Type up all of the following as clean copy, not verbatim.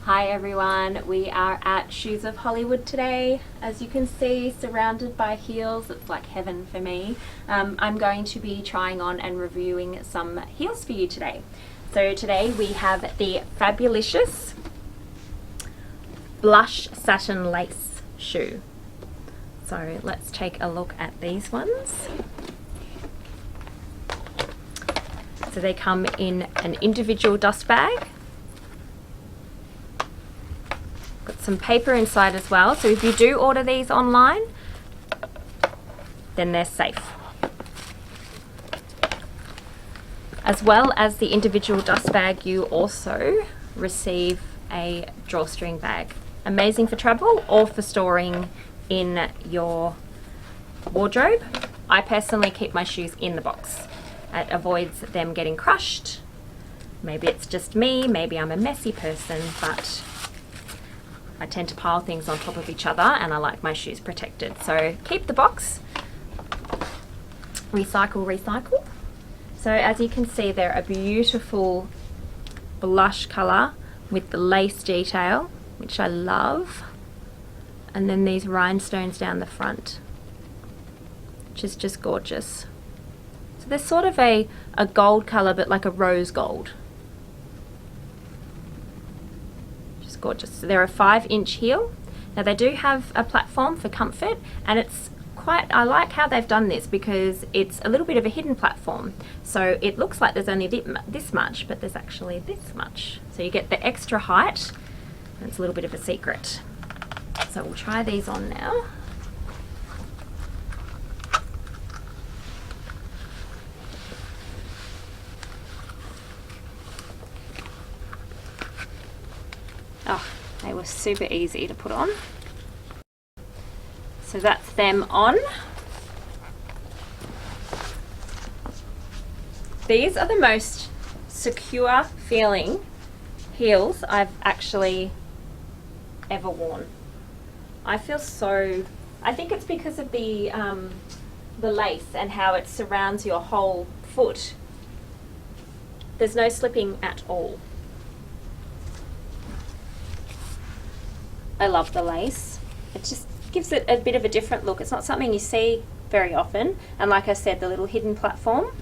Hi everyone, we are at Shoes of Hollywood today. As you can see, surrounded by heels, it's like heaven for me. I'm going to be trying on and reviewing some heels for you today. So today we have the Fabulicious Blush Satin Lace shoe. So let's take a look at these ones. So they come in an individual dust bag. Got some paper inside as well, so if you do order these online, then they're safe. As well as the individual dust bag, you also receive a drawstring bag. Amazing for travel or for storing in your wardrobe. I personally keep my shoes in the box. It avoids them getting crushed. Maybe it's just me, maybe I'm a messy person, but I tend to pile things on top of each other and I like my shoes protected. So keep the box, recycle, recycle. So as you can see, they're a beautiful blush colour with the lace detail, which I love. And then these rhinestones down the front, which is just gorgeous. So they're sort of a gold colour, but like a rose gold. Gorgeous. So they're a 5-inch heel. Now they do have a platform for comfort, and it's quite, I like how they've done this because it's a little bit of a hidden platform. So it looks like there's only this much, but there's actually this much. So you get the extra height, and it's a little bit of a secret. So we'll try these on now. Oh, they were super easy to put on. So that's them on. These are the most secure feeling heels I've actually ever worn. I feel so, I think it's because of the lace and how it surrounds your whole foot. There's no slipping at all. I love the lace. It just gives it a bit of a different look. It's not something you see very often. And like I said, the little hidden platform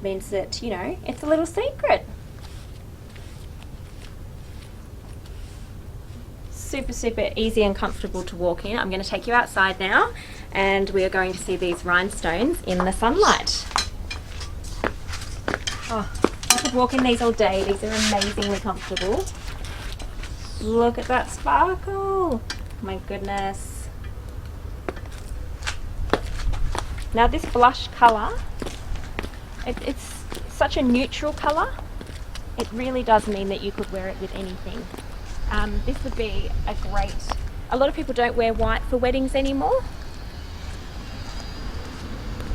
means that, you know, it's a little secret. Super, super easy and comfortable to walk in. I'm going to take you outside now and we are going to see these rhinestones in the sunlight. Oh, I could walk in these all day. These are amazingly comfortable. Look at that sparkle. My goodness. Now this blush colour, it's such a neutral colour. It really does mean that you could wear it with anything. This would be a great, a lot of people don't wear white for weddings anymore.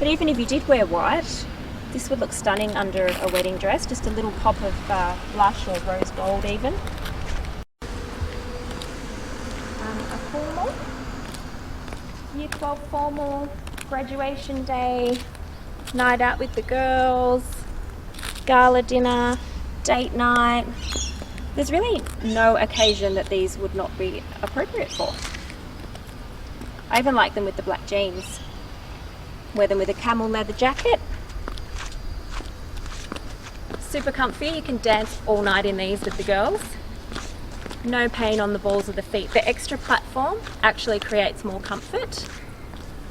But even if you did wear white, this would look stunning under a wedding dress. Just a little pop of blush or rose gold even. Formal, year 12 formal, graduation day, night out with the girls, gala dinner, date night. There's really no occasion that these would not be appropriate for. I even like them with the black jeans. Wear them with a camel leather jacket. Super comfy, you can dance all night in these with the girls. No pain on the balls of the feet. The extra platform actually creates more comfort.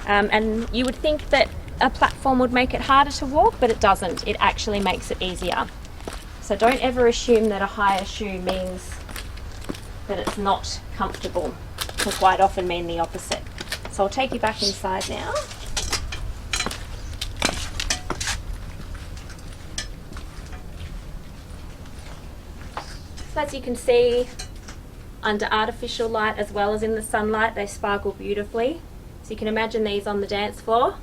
And you would think that a platform would make it harder to walk, but it doesn't. It actually makes it easier. So don't ever assume that a higher shoe means that it's not comfortable. It can quite often mean the opposite. So I'll take you back inside now. So as you can see, under artificial light as well as in the sunlight, they sparkle beautifully. So you can imagine these on the dance floor.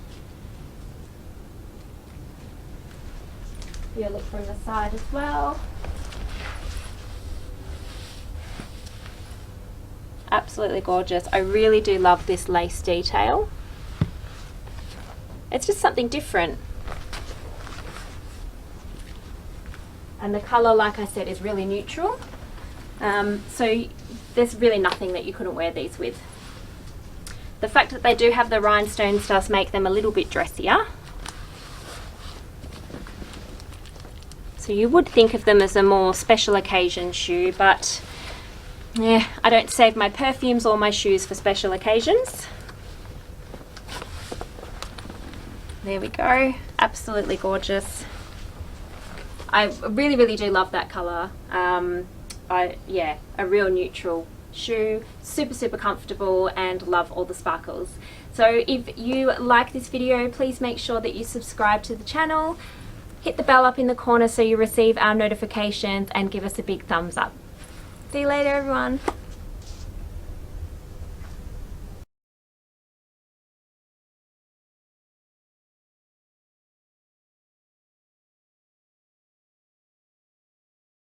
You look from the side as well. Absolutely gorgeous. I really do love this lace detail. It's just something different. And the colour, like I said, is really neutral. So there's really nothing that you couldn't wear these with. The fact that they do have the rhinestones does make them a little bit dressier. So you would think of them as a more special occasion shoe, but yeah, I don't save my perfumes or my shoes for special occasions. There we go, absolutely gorgeous. I really, really do love that colour. Yeah, a real neutral shoe, super, super comfortable, and love all the sparkles. So if you like this video, please make sure that you subscribe to the channel, hit the bell up in the corner so you receive our notifications, and give us a big thumbs up. See you later, everyone.